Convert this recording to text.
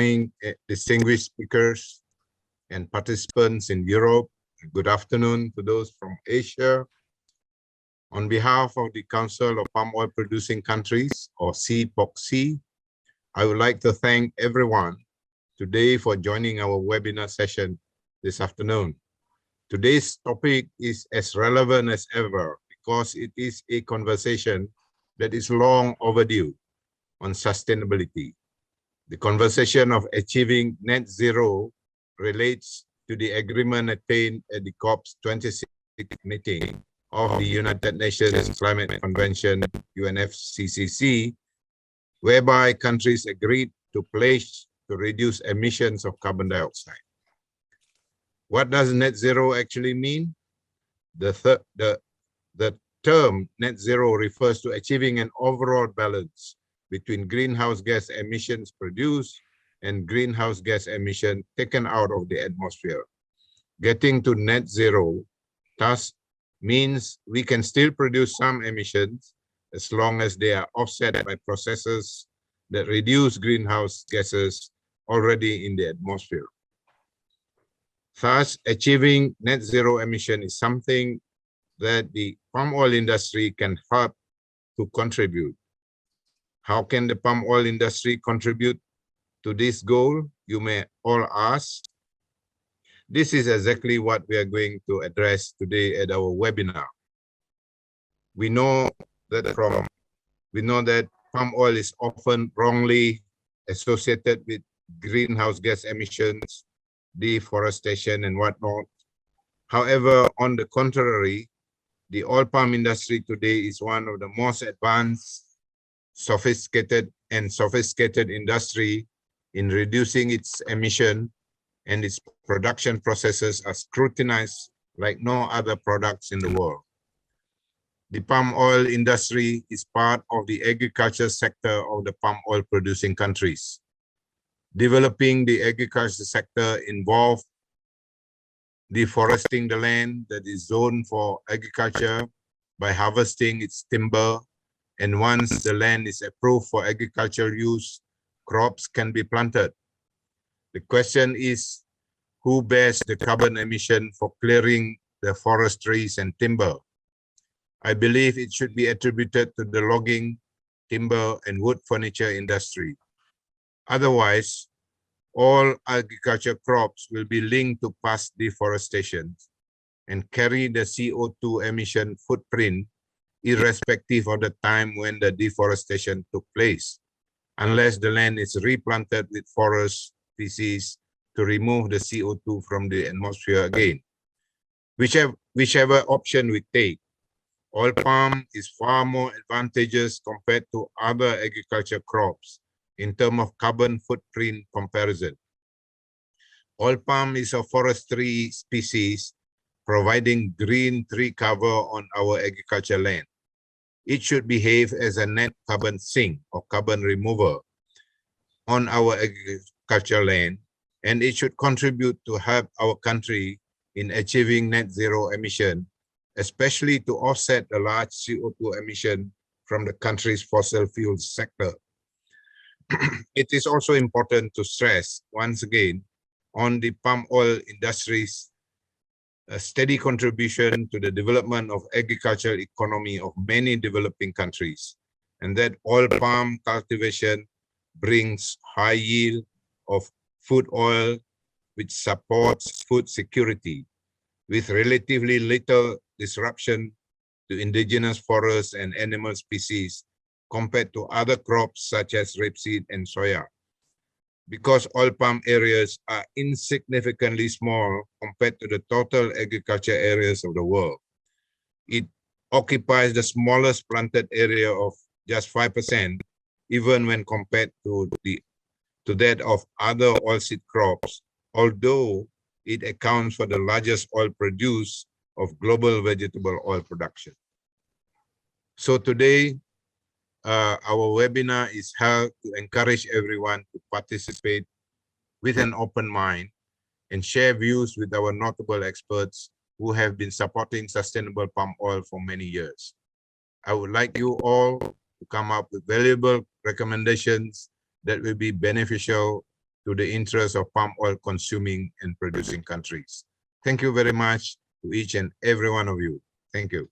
morning, distinguished speakers and participants in Europe. Good afternoon to those from Asia. On behalf of the Council of Palm Oil Producing Countries, or CPOPC, I would like to thank everyone today for joining our webinar session this afternoon. Today's topic is as relevant as ever because it is a conversation that is long overdue on sustainability. The conversation of achieving net zero relates to the agreement attained at the COP26 meeting of the United Nations Climate Convention, UNFCCC, whereby countries agreed to pledge to reduce emissions of carbon dioxide. What does net zero actually mean? The term net zero refers to achieving an overall balance between greenhouse gas emissions produced and greenhouse gas emission taken out of the atmosphere. Getting to net zero thus means we can still produce some emissions as long as they are offset by processes that reduce greenhouse gases already in the atmosphere. Thus, achieving net zero emission is something that the palm oil industry can help to contribute. How can the palm oil industry contribute to this goal? You may all ask. This is exactly what we are going to address today at our webinar. We know that palm oil is often wrongly associated with greenhouse gas emissions, deforestation, and whatnot. However, on the contrary, the oil palm industry today is one of the most advanced, sophisticated industry in reducing its emission, and its production processes are scrutinized like no other products in the world. The palm oil industry is part of the agriculture sector of the palm oil producing countries. Developing the agriculture sector involves deforesting the land that is zoned for agriculture by harvesting its timber, and once the land is approved for agricultural use, crops can be planted. The question is, who bears the carbon emission for clearing the forest trees and timber? I believe it should be attributed to the logging, timber, and wood furniture industry. Otherwise, all agriculture crops will be linked to past deforestation and carry the CO2 emission footprint irrespective of the time when the deforestation took place, unless the land is replanted with forest species to remove the CO2 from the atmosphere again. Whichever option we take, oil palm is far more advantageous compared to other agriculture crops in terms of carbon footprint comparison. Oil palm is a forestry species providing green tree cover on our agriculture land. It should behave as a net carbon sink or carbon remover on our agriculture land, and it should contribute to help our country in achieving net zero emission, especially to offset the large CO2 emission from the country's fossil fuel sector. It is also important to stress, once again, on the palm oil industry's steady contribution to the development of agricultural economy of many developing countries, and that oil palm cultivation brings high yield of food oil, which supports food security, with relatively little disruption to indigenous forests and animal species compared to other crops such as rapeseed and soya. Because oil palm areas are insignificantly small compared to the total agriculture areas of the world, it occupies the smallest planted area of just 5%, even when compared to that of other oilseed crops, although it accounts for the largest oil produce of global vegetable oil production. So today, our webinar is held to encourage everyone to participate with an open mind and share views with our notable experts who have been supporting sustainable palm oil for many years. I would like you all to come up with valuable recommendations that will be beneficial to the interests of palm oil consuming and producing countries. Thank you very much to each and every one of you. Thank you.